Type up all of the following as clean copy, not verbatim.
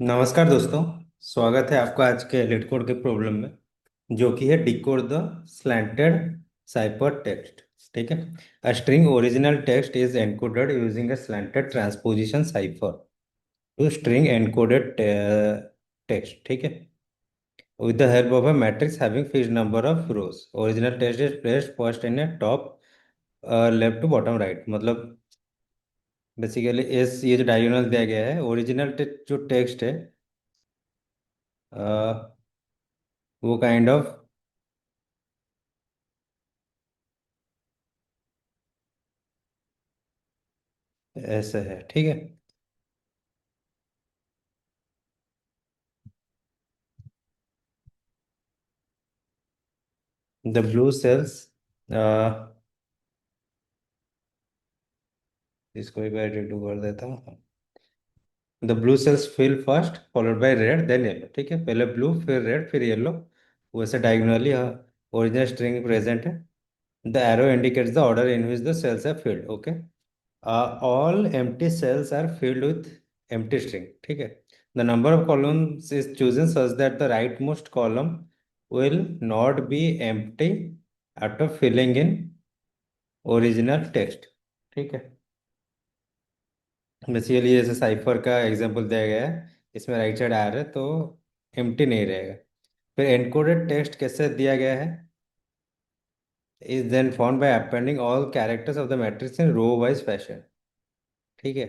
नमस्कार दोस्तों। स्वागत है आपका आज के एलिट कोड के प्रॉब्लम में, जो कि है decode the slanted cipher text. ठीक है। A string original text is encoded using a slanted transposition cipher to string encoded text. ठीक है। With the help of a matrix having fixed number of rows, original text is placed first in a top left to bottom right. मतलब basically इस ये जो diagonal दिया गया है, original जो टेक्स्ट है वो काइंड ऑफ ऐसे है। ठीक है। द ब्लू सेल्स, इसको एक बार एडिट कर देता हूँ। The blue cells fill first followed by red then yellow. ठीक है, पहले ब्लू फिर रेड फिर येलो, वैसे डायगोनली ओरिजिनल स्ट्रिंग प्रेजेंट है। The arrow indicates the order in which the cells are filled. Okay. All empty cells are filled with empty string. ठीक है। The number of columns is chosen such that the rightmost column will not be empty after filling in original text. ठीक है। Basically जैसे cipher का example दिया गया है, इसमें राइट साइड आ रहा है तो एम्प्टी नहीं रहेगा। फिर एनकोडेड टेक्स्ट कैसे दिया गया है, is then found by appending all characters of the matrix in row wise fashion. ठीक है।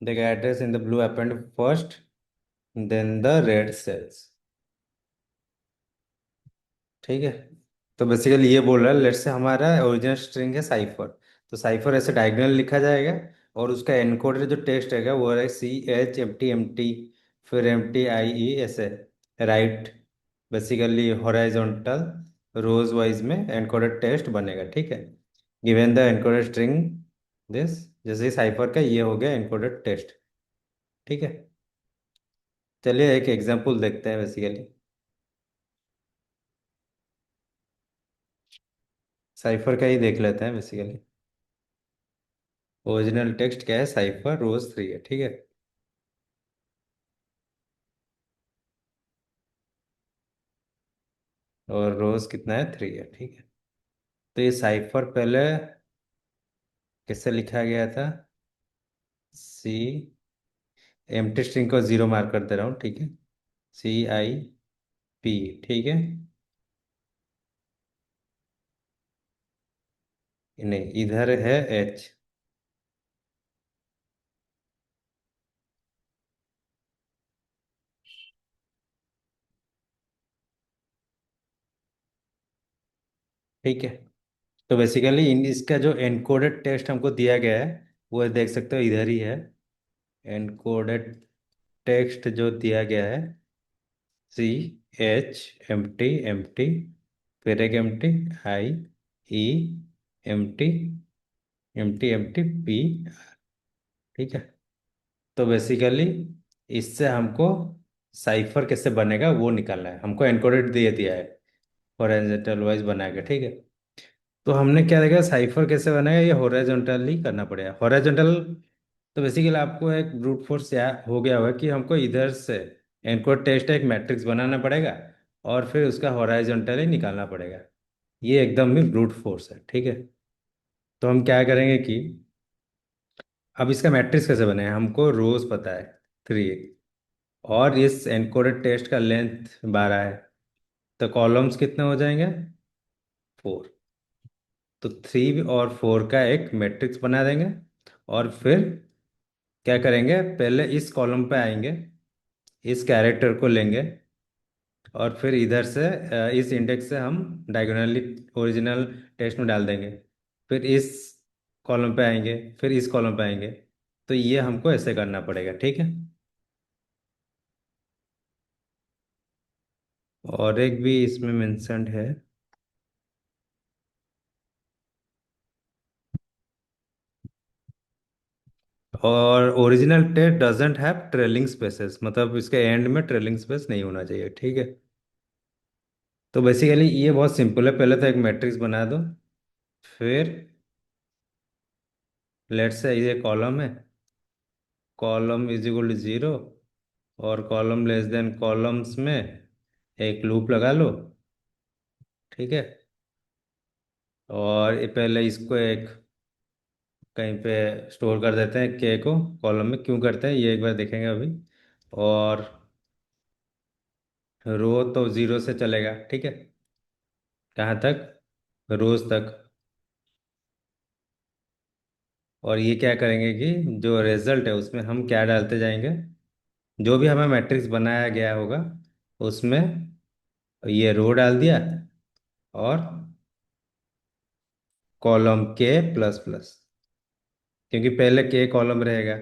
The characters in the blue append first, then the red cells. ठीक है। तो बेसिकली ये बोल रहा है, लेट्स से हमारा ओरिजिनल स्ट्रिंग है साइफर। तो साइफर ऐसे डायगोनल लिखा जाएगा और उसका एनकोडेड जो टेक्स्ट रहेगा वो है CH एम टी फिर MTIE ऐसे राइट। बेसिकली हॉराइजॉन्टल रोज वाइज में एनकोडेड टेक्स्ट बनेगा। ठीक है। Given the encoded string this, जैसे साइफर का ये हो गया एनकोडेड टेक्स्ट। ठीक है। चलिए एक एग्जांपल देखते हैं। बेसिकली साइफर का ही देख लेते हैं। बेसिकली ओरिजिनल टेक्स्ट क्या है, साइफर रोज 3 है। ठीक है। और रोज कितना है, 3 है। ठीक है। तो ये साइफर पहले किससे लिखा गया था, सी, एम्प्टी स्ट्रिंग को जीरो मार्क कर दे रहा हूँ। ठीक है। CIP। ठीक है। नहीं, इधर है H। ठीक है। तो बेसिकली इन इसका जो एनकोडेड टेक्स्ट हमको दिया गया है वो देख सकते हो इधर ही है। एनकोडेड टेक्स्ट जो दिया गया है, CH एम टी फिर एक MTIE एम टी पी। ठीक है। तो बेसिकली इससे हमको साइफर कैसे बनेगा वो निकालना है। हमको एनकोडेड दे दिया है, हॉरिजॉन्टल वाइज बनाएगा। ठीक है। तो हमने क्या देखा, साइफर कैसे बनेगा, ये हॉरिजॉन्टली करना पड़ेगा। हॉरिजॉन्टल तो बेसिकली आपको एक ब्रूट फोर्स हो गया होगा कि हमको इधर से एनकोड टेस्ट एक मैट्रिक्स बनाना पड़ेगा और फिर उसका हॉरिजॉन्टली निकालना पड़ेगा। ये एकदम भी ब्रूट फोर्स है। ठीक है। तो हम क्या करेंगे कि अब इसका मैट्रिक्स कैसे बने, हमको रोज पता है 3 और इस एनकोडेड टेस्ट का लेंथ 12 है, तो कॉलम्स कितने हो जाएंगे, 4। तो 3 और 4 का एक मैट्रिक्स बना देंगे और फिर क्या करेंगे, पहले इस कॉलम पे आएंगे, इस कैरेक्टर को लेंगे और फिर इधर से इस इंडेक्स से हम डायगोनली ओरिजिनल टेक्स्ट में डाल देंगे। फिर इस कॉलम पे आएंगे, फिर इस कॉलम पे आएंगे। तो ये हमको ऐसे करना पड़ेगा। ठीक है। और एक भी इसमें मेंशन्ड है। और original text doesn't have trailing spaces, मतलब इसके एंड में ट्रेलिंग स्पेस नहीं होना चाहिए। ठीक है। तो बेसिकली ये बहुत सिंपल है, पहले तो एक मैट्रिक्स बना दो, फिर लेट्स से ये कॉलम है, column is equal to zero, और कॉलम लेस देन कॉलम्स में एक लूप लगा लो। ठीक है। और ये पहले इसको एक कहीं पे स्टोर कर देते हैं, के को कॉलम में क्यों करते हैं ये एक बार देखेंगे अभी। और रो तो जीरो से चलेगा, ठीक है। कहाँ तक? रोज तक। और ये क्या करेंगे कि जो रिजल्ट है उसमें हम क्या डालते जाएंगे, जो भी हमें मैट्रिक्स बनाया गया होगा उसमें ये रो डाल दिया, और कॉलम के प्लस प्लस, क्योंकि पहले के कॉलम रहेगा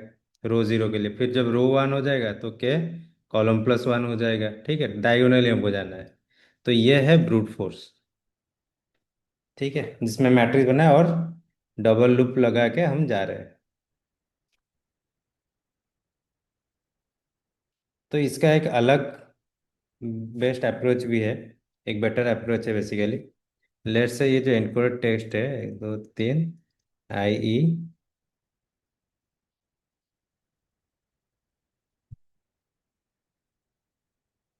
रो जीरो के लिए, फिर जब रो वन हो जाएगा तो के कॉलम प्लस वन हो जाएगा। ठीक है, डायगोनली हमको जाना है। तो ये है ब्रूट फोर्स। ठीक है, जिसमें मैट्रिक्स बना है और डबल लूप लगा के हम जा रहे हैं। तो इसका एक अलग बेस्ट अप्रोच भी है, एक बेटर अप्रोच है बेसिकली। लेट्स से ये जो एनकोडेड टेक्स्ट है, एक दो तीन, आई ई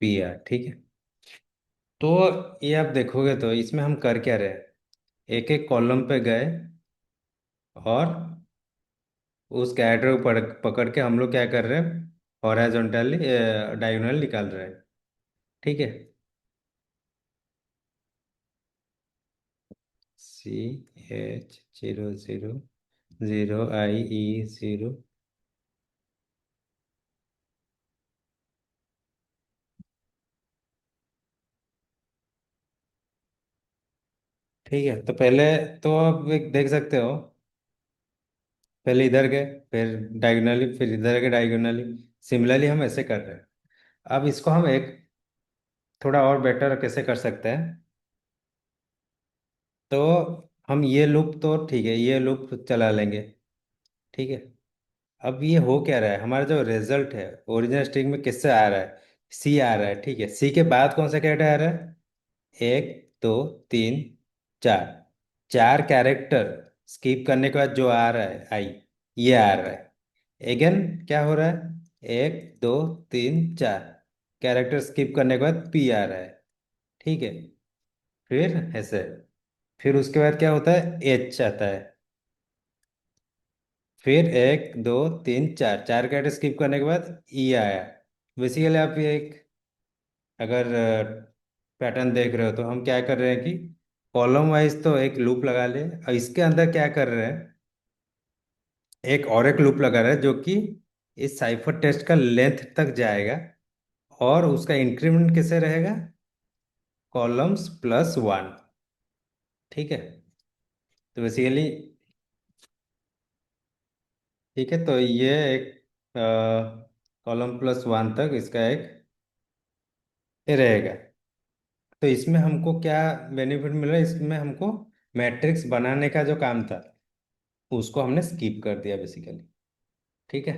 पी आर, ठीक है। तो ये आप देखोगे तो इसमें हम कर क्या रहे हैं, एक एक कॉलम पे गए और उस कैरेक्टर को पकड़ के हम लोग क्या कर रहे हैं, हॉरिजॉन्टली डायगोनल निकाल रहे हैं। ठीक है। C H zero zero zero I E zero. ठीक है, तो पहले तो आप एक देख सकते हो, पहले इधर गए, फिर डायगोनली, फिर इधर गए डायगोनली। सिमिलरली हम ऐसे कर रहे हैं। अब इसको हम एक थोड़ा और बेटर कैसे कर सकते हैं, तो हम ये लूप तो ठीक है, ये लूप चला लेंगे। ठीक है। अब ये हो क्या रहा है, हमारा जो रिजल्ट है ओरिजिनल स्ट्रिंग में किससे आ रहा है, सी आ रहा है। ठीक है, सी के बाद कौन सा कैरेक्टर आ रहा है, एक दो तीन चार, चार कैरेक्टर स्किप करने के बाद जो आ रहा है आई, ये आ रहा है। अगेन क्या हो रहा है, एक दो तीन चार कैरेक्टर स्किप करने के बाद पी आ रहा है। ठीक है। फिर ऐसे, फिर उसके बाद क्या होता है, एच आता है। फिर एक दो तीन चार, चार कैरेक्टर स्किप करने के बाद ई आया। बेसिकली आप ये एक अगर पैटर्न देख रहे हो तो हम क्या कर रहे हैं कि कॉलम वाइज तो एक लूप लगा ले, और इसके अंदर क्या कर रहे हैं, एक और एक लूप लगा रहे हैं जो कि इस साइफर टेक्स्ट का लेंथ तक जाएगा, और उसका इंक्रीमेंट कैसे रहेगा, कॉलम्स प्लस वन। ठीक है। तो बेसिकली, ठीक है, तो ये एक कॉलम प्लस वन तक इसका एक ये रहेगा। तो इसमें हमको क्या बेनिफिट मिल रहा है, इसमें हमको मैट्रिक्स बनाने का जो काम था उसको हमने स्किप कर दिया बेसिकली। ठीक है।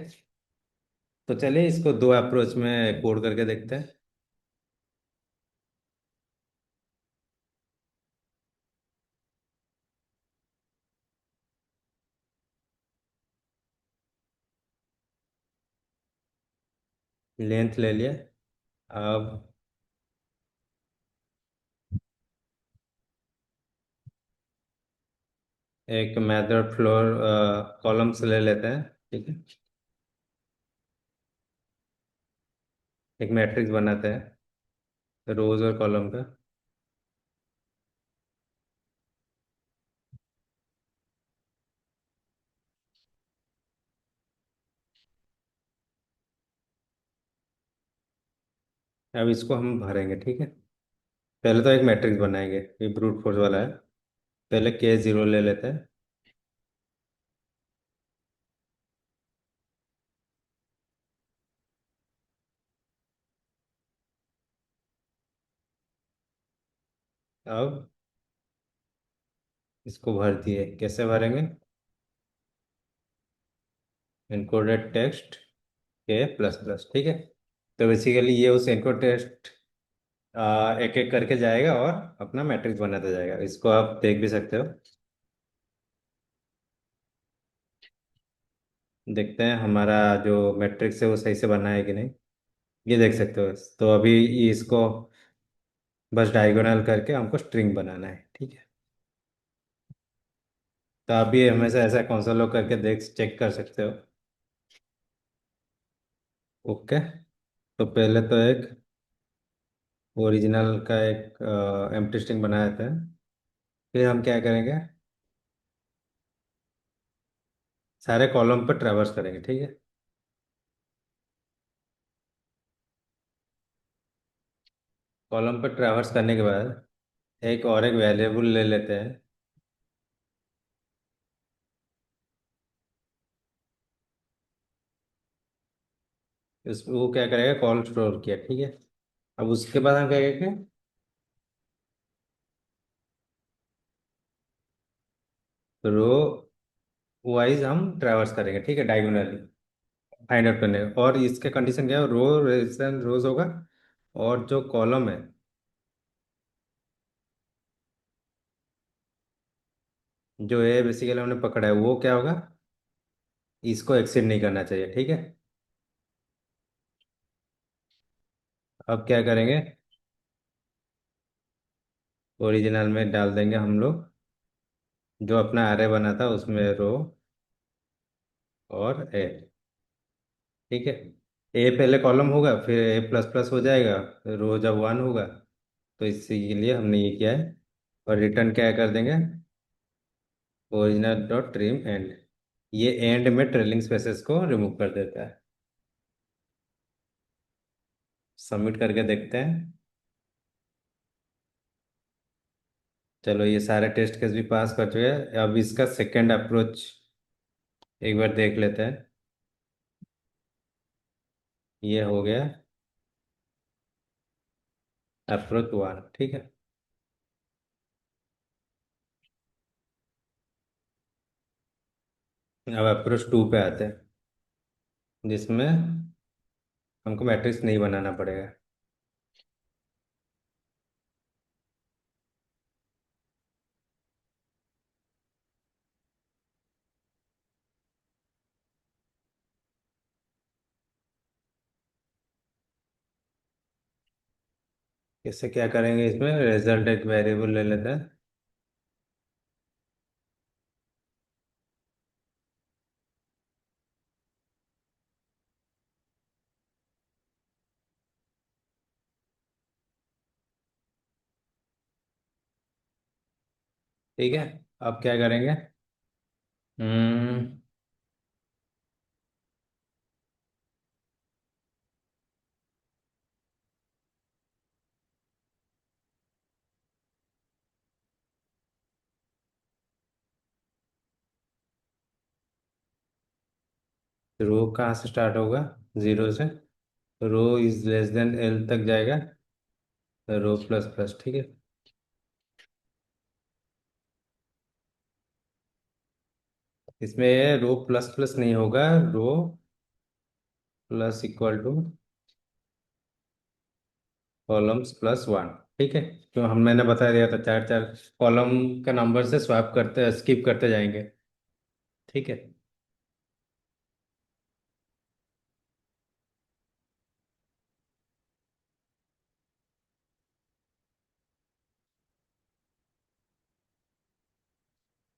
तो चलिए इसको दो अप्रोच में कोड करके देखते हैं। लेंथ ले लिया। अब एक मेथड फ्लोर कॉलम्स ले लेते हैं। ठीक है, एक मैट्रिक्स बनाते हैं रोज और कॉलम का। अब इसको हम भरेंगे। ठीक है, पहले तो एक मैट्रिक्स बनाएंगे, ये ब्रूट फोर्स वाला है। पहले के जीरो ले लेते हैं। अब इसको भर दिए, कैसे भरेंगे, इनकोडेड टेक्स्ट के प्लस प्लस। ठीक है। तो बेसिकली ये उस इनकोड टेक्स्ट एक एक करके जाएगा और अपना मैट्रिक्स बनाता जाएगा, इसको आप देख भी सकते हो। देखते हैं हमारा जो मैट्रिक्स है वो सही से बना है कि नहीं। ये देख सकते हो, तो अभी इसको बस डायगोनल करके हमको स्ट्रिंग बनाना है, ठीक है। तो आप भी हमेशा ऐसा कंसोल लॉग करके देख चेक कर सकते हो। ओके। तो पहले तो एक ओरिजिनल का एक एम्प्टी स्ट्रिंग बनाया था। फिर हम क्या करेंगे, सारे कॉलम पर ट्रैवर्स करेंगे, ठीक है। कॉलम पर ट्रैवर्स करने के बाद एक और एक वेरिएबल ले लेते हैं। वो क्या करेगा, कॉल स्टोर किया, ठीक है। अब उसके बाद हम क्या करेंगे, रो वाइज हम ट्रैवर्स करेंगे, ठीक है, डायगोनली फाइंड आउट करने का। और इसके कंडीशन क्या है, रो रेजिस्टेंस रोज होगा, और जो कॉलम है, जो है बेसिकली हमने पकड़ा है, वो क्या होगा, इसको एक्सीड नहीं करना चाहिए, ठीक है। अब क्या करेंगे, ओरिजिनल में डाल देंगे हम लोग जो अपना array बना था उसमें रो और ए, ठीक है। ए पहले कॉलम होगा, फिर ए प्लस प्लस हो जाएगा, रो जब वन होगा। तो इसी लिए हमने ये किया है। और रिटर्न क्या कर देंगे, ओरिजिनल डॉट ट्रिम एंड। ये एंड में ट्रेलिंग स्पेसेस को रिमूव कर देता है। सबमिट करके देखते हैं। चलो, ये सारे टेस्ट केस भी पास कर चुके हैं। अब इसका सेकेंड अप्रोच एक बार देख लेते हैं। ये हो गया अप्रोच वन, ठीक है। अब अप्रोच टू पे आते हैं, जिसमें हमको मैट्रिक्स नहीं बनाना पड़ेगा। इससे क्या करेंगे, इसमें रिजल्ट एक वेरिएबल ले लेते हैं। ठीक है। अब क्या करेंगे, हम्म रो कहाँ से स्टार्ट होगा, जीरो से। रो इज लेस देन एल तक जाएगा, रो प्लस प्लस, ठीक है। इसमें रो प्लस प्लस नहीं होगा, row plus equal to columns plus one, ठीक है। जो हम मैंने बता दिया था, चार चार कॉलम का नंबर से स्वैप करते स्किप करते जाएंगे, ठीक है।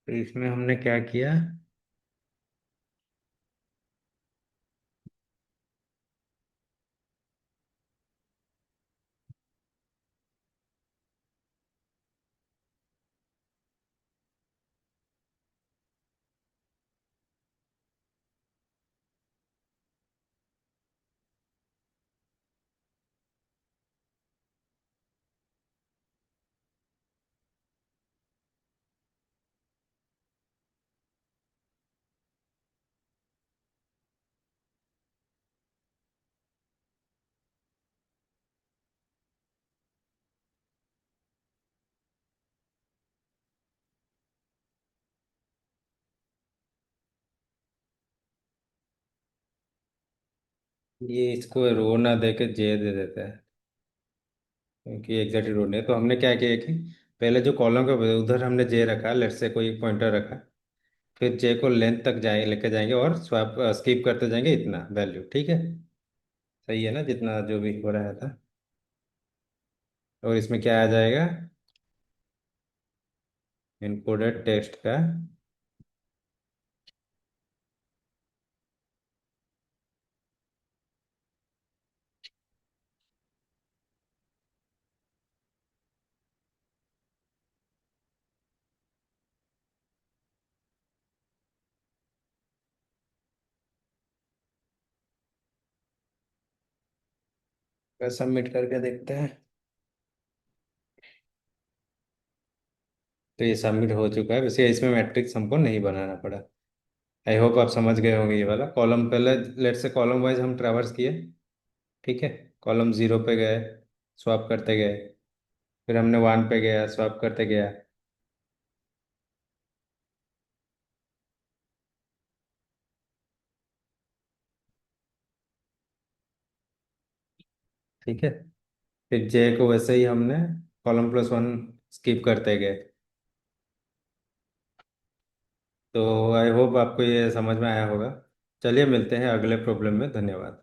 तो इसमें हमने क्या किया, ये इसको रो ना दे के जे दे देते हैं, क्योंकि एग्जैक्ट रो नहीं है। तो हमने क्या किया कि पहले जो कॉलम का उधर हमने जे रखा, लेट से कोई पॉइंटर रखा। फिर जे को लेंथ तक जाए लेके जाएंगे और स्वैप स्कीप करते जाएंगे इतना वैल्यू, ठीक है। सही है ना, जितना जो भी हो रहा था। और इसमें क्या आ जाएगा, इनकोडेड टेक्स्ट का। सबमिट करके देखते हैं। तो ये सबमिट हो चुका है, वैसे इसमें मैट्रिक्स हमको नहीं बनाना पड़ा। आई होप आप समझ गए होंगे ये वाला कॉलम। पहले लेट से कॉलम वाइज हम ट्रैवर्स किए, ठीक है। कॉलम 0 पे गए, स्वैप करते गए। फिर हमने 1 पे गया, स्वैप करते गया। ठीक है। फिर जे को वैसे ही हमने कॉलम+1 स्किप करते गए। तो आई होप आपको ये समझ में आया होगा। चलिए मिलते हैं अगले प्रॉब्लम में, धन्यवाद।